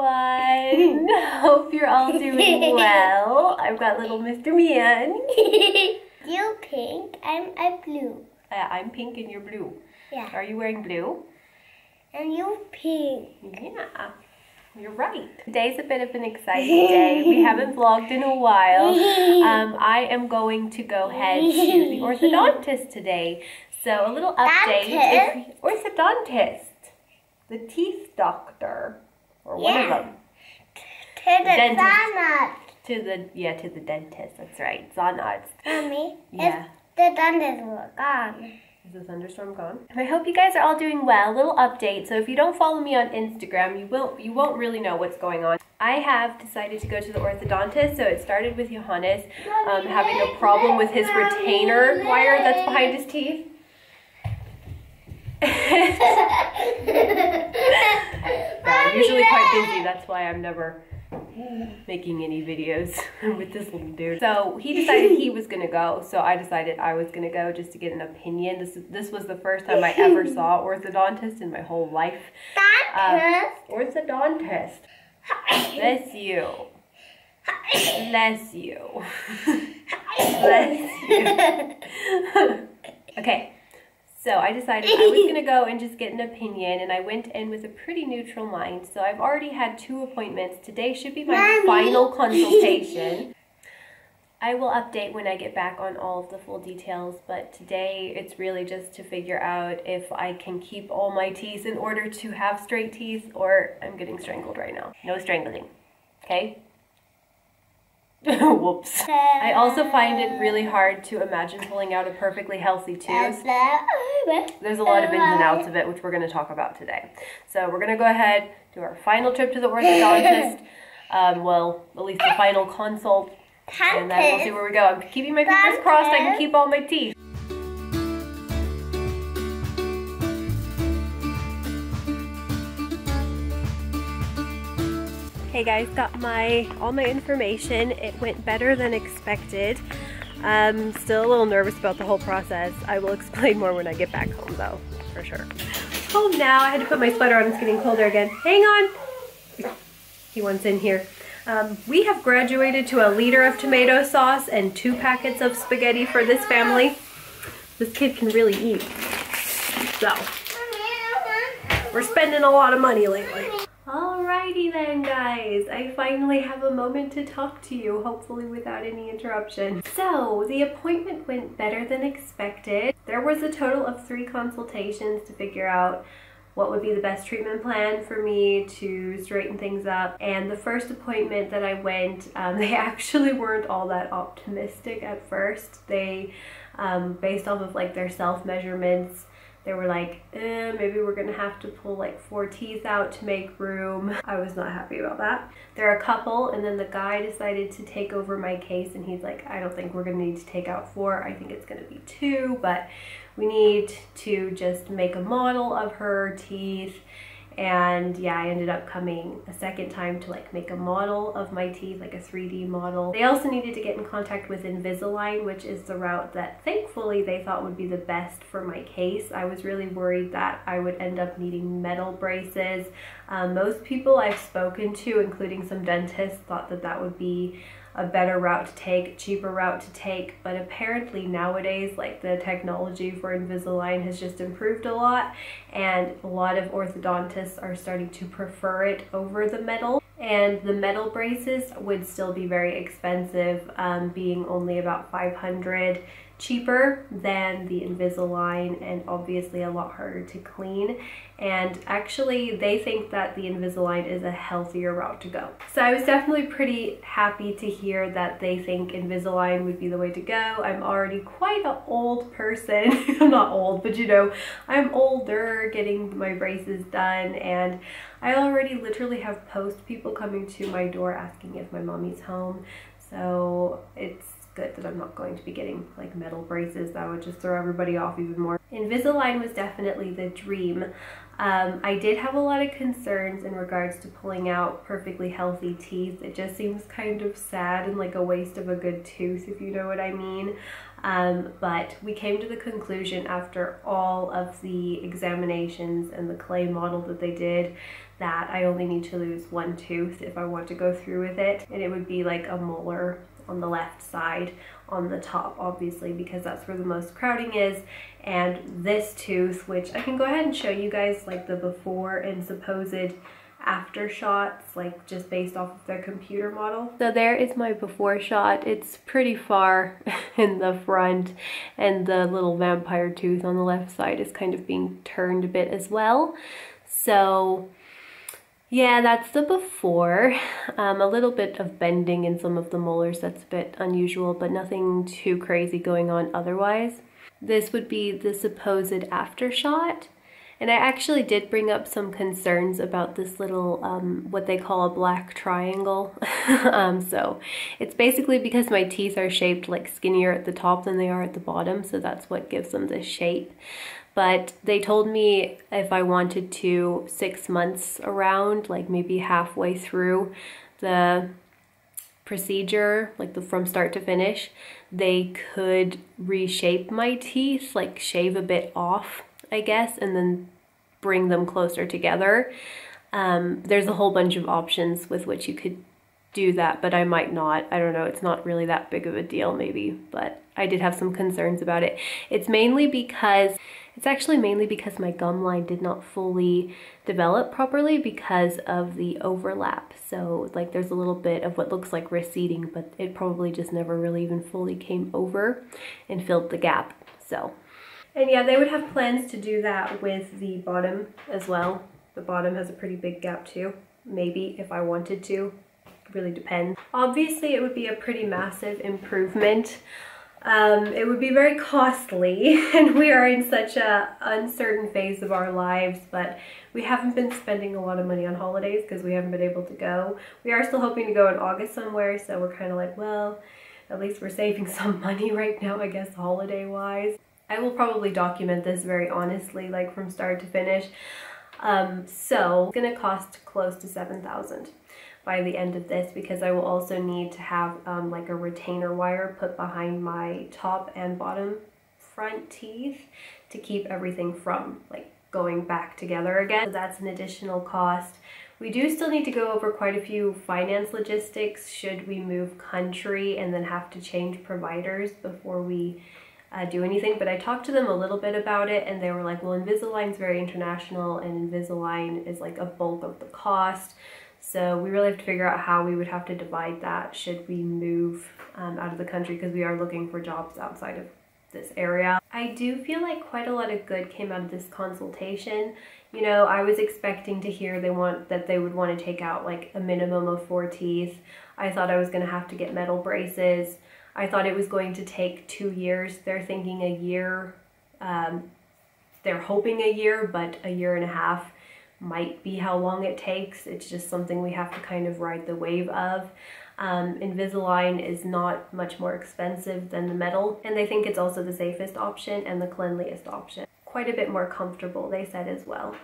everyone. Hope you're all doing well. I've got little Mr. Mian. You're pink, I'm blue. I'm pink and you're blue. Yeah. Are you wearing blue? And you're pink. Yeah, you're right. Today's a bit of an exciting day. We haven't vlogged in a while. I am going to go head to the orthodontist today. So a little update. Orthodontist. The teeth doctor. Or one of them. To the dentist. To the dentist. That's right. Zahnarzt. Mommy, Yeah. the dentist was gone. Is the thunderstorm gone? I hope you guys are all doing well. Little update. So if you don't follow me on Instagram, you won't really know what's going on. I have decided to go to the orthodontist. So it started with Johannes having a problem with his retainer wire that's behind his teeth. I'm usually quite busy. That's why I'm never making any videos with this little dude. So he decided he was gonna go, so I decided I was gonna go just to get an opinion. This was the first time I ever saw orthodontist in my whole life. Orthodontist. Bless you. Bless you. Bless you. Okay. So I decided I was going to go and just get an opinion, and I went in with a pretty neutral mind. So I've already had 2 appointments. Today should be my final consultation. I will update when I get back on all of the full details, but today it's really just to figure out if I can keep all my teeth in order to have straight teeth, or I'm getting strangled right now. No strangling, okay? Whoops. I also find it really hard to imagine pulling out a perfectly healthy tooth. There's a lot of ins and outs of it, which we're going to talk about today. So we're going to go ahead, do our final trip to the orthodontist. Well, at least the final consult. And then we'll see where we go. I'm keeping my fingers crossed I can keep all my teeth. Hey guys, got all my information. It went better than expected. Still a little nervous about the whole process. I will explain more when I get back home though, for sure. Home now. I had to put my sweater on. It's getting colder again. Hang on. He wants in here. We have graduated to 1 liter of tomato sauce and 2 packets of spaghetti for this family. This kid can really eat. So, we're spending a lot of money lately. Alrighty then guys, I finally have a moment to talk to you, hopefully without any interruption. So, the appointment went better than expected. There was a total of 3 consultations to figure out what would be the best treatment plan for me to straighten things up. And the first appointment that I went, they actually weren't all that optimistic at first. They, based off of like their self-measurements, they were like, maybe we're gonna have to pull like 4 teeth out to make room. I was not happy about that. They're a couple, and then the guy decided to take over my case, and he's like, I don't think we're gonna need to take out 4. I think it's gonna be 2, but we need to just make a model of her teeth. And yeah, I ended up coming a second time to like make a model of my teeth, like a 3D model. They also needed to get in contact with Invisalign, which is the route that thankfully they thought would be the best for my case. I was really worried that I would end up needing metal braces. Most people I've spoken to, including some dentists, thought that that would be a better route to take, cheaper route to take, but apparently nowadays like the technology for Invisalign has just improved a lot, and a lot of orthodontists are starting to prefer it over the metal. And the metal braces would still be very expensive, being only about $500 cheaper than the Invisalign, and obviously a lot harder to clean. And actually they think that the Invisalign is a healthier route to go. So I was definitely pretty happy to hear that they think Invisalign would be the way to go. I'm already quite an old person. I'm not old, but you know, I'm older getting my braces done, and I already literally have post people coming to my door asking if my mommy's home. So it's good that I'm not going to be getting like metal braces. That would just throw everybody off even more. Invisalign was definitely the dream. I did have a lot of concerns in regards to pulling out perfectly healthy teeth. It just seems kind of sad and like a waste of a good tooth, if you know what I mean. But we came to the conclusion after all of the examinations and the clay model that they did that I only need to lose one tooth if I want to go through with it, and it would be like a molar on the left side on the top, obviously, because that's where the most crowding is. And this tooth, which I can go ahead and show you guys like the before and supposed after shots, like just based off of their computer model. So there is my before shot. It's pretty far in the front, and the little vampire tooth on the left side is kind of being turned a bit as well. So yeah, that's the before. A little bit of bending in some of the molars, that's a bit unusual, but nothing too crazy going on otherwise. This would be the supposed after shot. And I actually did bring up some concerns about this little, what they call a black triangle. So it's basically because my teeth are shaped like skinnier at the top than they are at the bottom, so that's what gives them this shape. But they told me if I wanted to 6 months around, like maybe halfway through the procedure, like from start to finish, they could reshape my teeth, like shave a bit off, I guess, and then bring them closer together. There's a whole bunch of options with which you could do that, but I might not. I don't know, it's not really that big of a deal maybe, but I did have some concerns about it. It's actually mainly because my gum line did not fully develop properly because of the overlap. So like there's a little bit of what looks like receding, but it probably just never really even fully came over and filled the gap. So, and yeah, they would have plans to do that with the bottom as well. The bottom has a pretty big gap too, maybe if I wanted to. It really depends. Obviously it would be a pretty massive improvement. It would be very costly, and we are in such a uncertain phase of our lives, but we haven't been spending a lot of money on holidays because we haven't been able to go. We are still hoping to go in August somewhere, so we're kind of like, well, at least we're saving some money right now, I guess, holiday wise. I will probably document this very honestly, like from start to finish. So it's gonna cost close to $7,000 by the end of this, because I will also need to have like a retainer wire put behind my top and bottom front teeth to keep everything from like going back together again. So that's an additional cost. We do still need to go over quite a few finance logistics should we move country and then have to change providers before we do anything, but I talked to them a little bit about it, and they were like, well, Invisalign's very international, and Invisalign is like a bulk of the cost. So we really have to figure out how we would have to divide that should we move out of the country, because we are looking for jobs outside of this area. I do feel like quite a lot of good came out of this consultation. You know, I was expecting to hear that they would want to take out like a minimum of 4 teeth. I thought I was going to have to get metal braces. I thought it was going to take 2 years. They're thinking a year. They're hoping a year, but a year and a half might be how long it takes. It's just something we have to kind of ride the wave of. Invisalign is not much more expensive than the metal, and they think it's also the safest option and the cleanliest option. Quite a bit more comfortable, they said as well.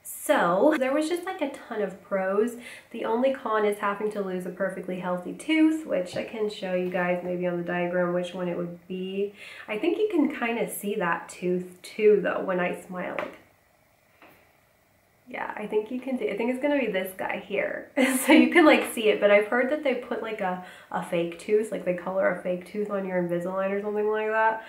So there was just like a ton of pros. The only con is having to lose a perfectly healthy tooth, which I can show you guys maybe on the diagram which one it would be. I think you can kind of see that tooth too though when I smile. Like, yeah, I think you can see. I think it's gonna be this guy here. So you can like see it, but I've heard that they put like a fake tooth, like they color a fake tooth on your Invisalign or something like that.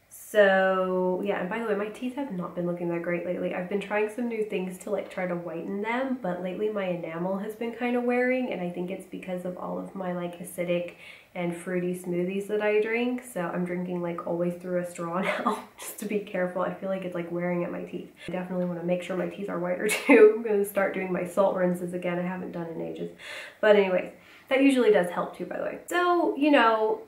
So yeah, and by the way, my teeth have not been looking that great lately. I've been trying some new things to like try to whiten them, but lately my enamel has been kind of wearing, and I think it's because of all of my like acidic and fruity smoothies that I drink. So I'm drinking like always through a straw now, just to be careful. I feel like it's like wearing at my teeth. I definitely want to make sure my teeth are whiter too. I'm going to start doing my salt rinses again. I haven't done in ages. But anyways, that usually does help too, by the way. So, you know,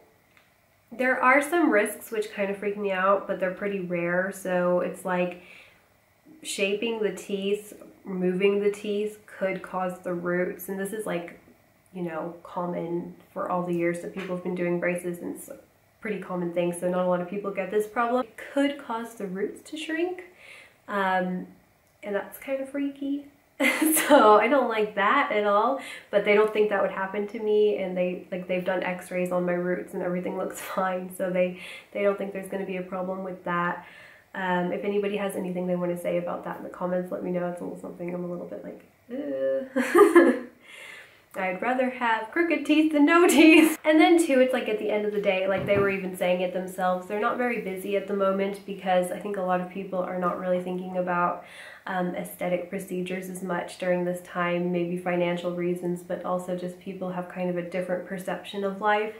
there are some risks which kind of freak me out, but they're pretty rare. So it's like shaping the teeth, removing the teeth could cause the roots. And this is like, you know, common for all the years that people have been doing braces, and it's a pretty common thing. So not a lot of people get this problem. It could cause the roots to shrink. And that's kind of freaky. So I don't like that at all, but they don't think that would happen to me, and they've done x-rays on my roots and everything looks fine, so they don't think there's going to be a problem with that. If anybody has anything they want to say about that in the comments, let me know. It's a little something I'm a little bit like, I'd rather have crooked teeth than no teeth. And then too, it's like at the end of the day, like they were even saying it themselves, they're not very busy at the moment because I think a lot of people are not really thinking about aesthetic procedures as much during this time, maybe financial reasons, but also just people have kind of a different perception of life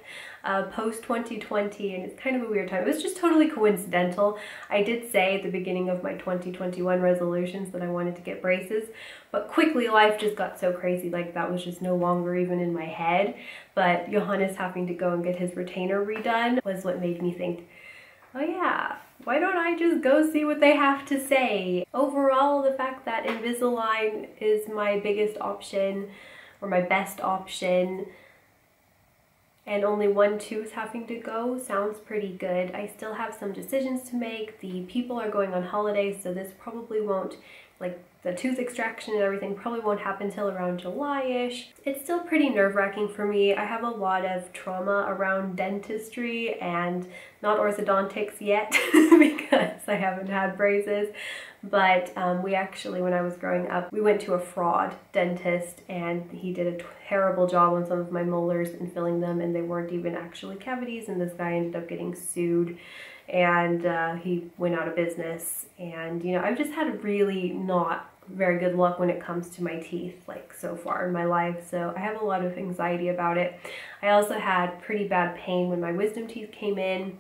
post 2020, and it's kind of a weird time. It was just totally coincidental. I did say at the beginning of my 2021 resolutions that I wanted to get braces, but quickly life just got so crazy, like that was just no longer even in my head. But Johannes having to go and get his retainer redone was what made me think, oh yeah, why don't I just go see what they have to say? Overall, the fact that Invisalign is my biggest option, or my best option, and only one tooth having to go sounds pretty good. I still have some decisions to make. The people are going on holidays, so this probably won't, like the tooth extraction and everything probably won't happen till around July-ish. It's still pretty nerve-wracking for me. I have a lot of trauma around dentistry and not orthodontics yet because I haven't had braces. But we actually, when I was growing up, we went to a fraud dentist and he did a terrible job on some of my molars and filling them, and they weren't even actually cavities, and this guy ended up getting sued, and he went out of business. And you know, I've just had really not very good luck when it comes to my teeth, like so far in my life, so I have a lot of anxiety about it. I also had pretty bad pain when my wisdom teeth came in,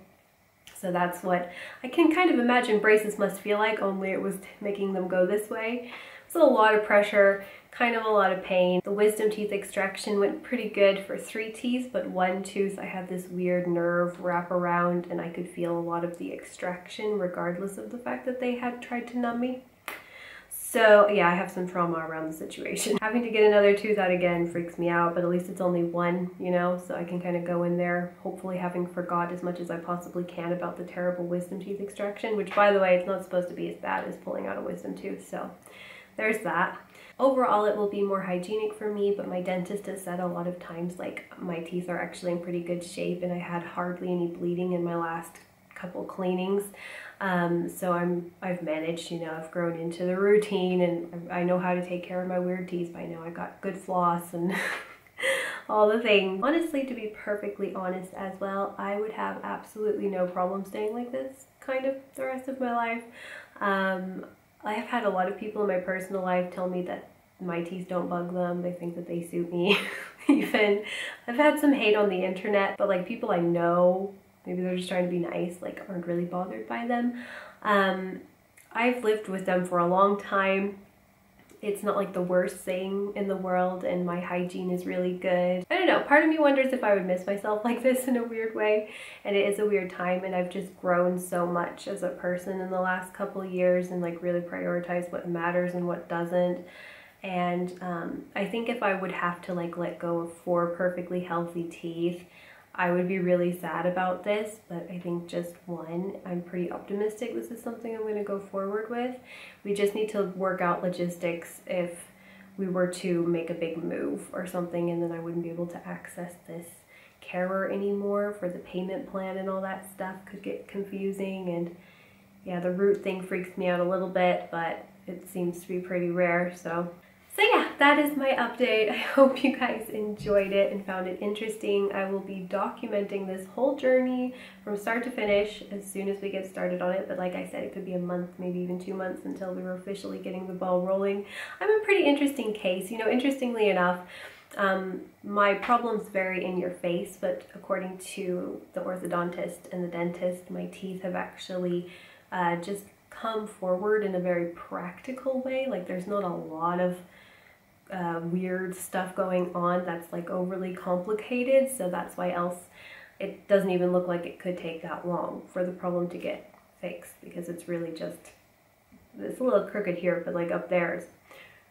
so that's what I can kind of imagine braces must feel like, only it was making them go this way. So a lot of pressure, kind of a lot of pain. The wisdom teeth extraction went pretty good for 3 teeth, but 1 tooth I had this weird nerve wrap around and I could feel a lot of the extraction regardless of the fact that they had tried to numb me. So yeah, I have some trauma around the situation. Having to get another tooth out again freaks me out, but at least it's only 1, you know, so I can kind of go in there, hopefully having forgot as much as I possibly can about the terrible wisdom teeth extraction, which by the way, it's not supposed to be as bad as pulling out a wisdom tooth, so there's that. Overall, it will be more hygienic for me, but my dentist has said a lot of times, like, my teeth are actually in pretty good shape and I had hardly any bleeding in my last couple cleanings. So I've managed, you know, I've grown into the routine and I know how to take care of my weird teeth by now. I got good floss and all the things. Honestly, to be perfectly honest as well, I would have absolutely no problem staying like this kind of the rest of my life. I have had a lot of people in my personal life tell me that my teeth don't bug them. They think that they suit me. Even I've had some hate on the internet, but like people I know, maybe they're just trying to be nice, like aren't really bothered by them. I've lived with them for a long time. It's not like the worst thing in the world and my hygiene is really good. I don't know, part of me wonders if I would miss myself like this in a weird way, and it is a weird time, and I've just grown so much as a person in the last couple years and like really prioritized what matters and what doesn't. And I think if I would have to like let go of 4 perfectly healthy teeth, I would be really sad about this, but I think just 1, I'm pretty optimistic this is something I'm going to go forward with. We just need to work out logistics if we were to make a big move or something, and then I wouldn't be able to access this carer anymore for the payment plan, and all that stuff could get confusing. And yeah, the root thing freaks me out a little bit, but it seems to be pretty rare. So yeah, that is my update. I hope you guys enjoyed it and found it interesting. I will be documenting this whole journey from start to finish as soon as we get started on it. But like I said, it could be a month, maybe even 2 months until we were officially getting the ball rolling. I'm a pretty interesting case. You know, interestingly enough, my problems vary in your face, but according to the orthodontist and the dentist, my teeth have actually just come forward in a very practical way. Like there's not a lot of weird stuff going on that's like overly complicated, so that's why else it doesn't even look like it could take that long for the problem to get fixed, because it's really just, it's a little crooked here, but like up there is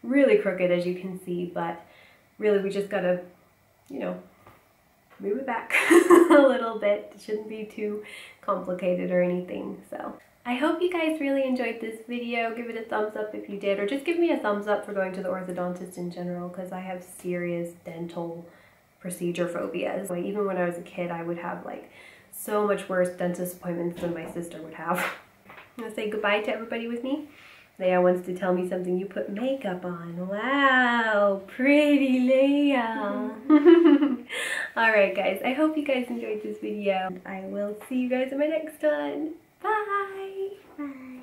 really crooked as you can see. But really we just gotta, you know, move it back a little bit. It shouldn't be too complicated or anything. So I I hope you guys really enjoyed this video. Give it a thumbs up if you did, or just give me a thumbs up for going to the orthodontist in general, because I have serious dental procedure phobias. Like, even when I was a kid, I would have like so much worse dentist appointments than my sister would have. I'm gonna say goodbye to everybody with me. Leia wants to tell me something. You put makeup on. Wow, pretty Leia. Alright guys, I hope you guys enjoyed this video. I will see you guys in my next one. Bye! Bye!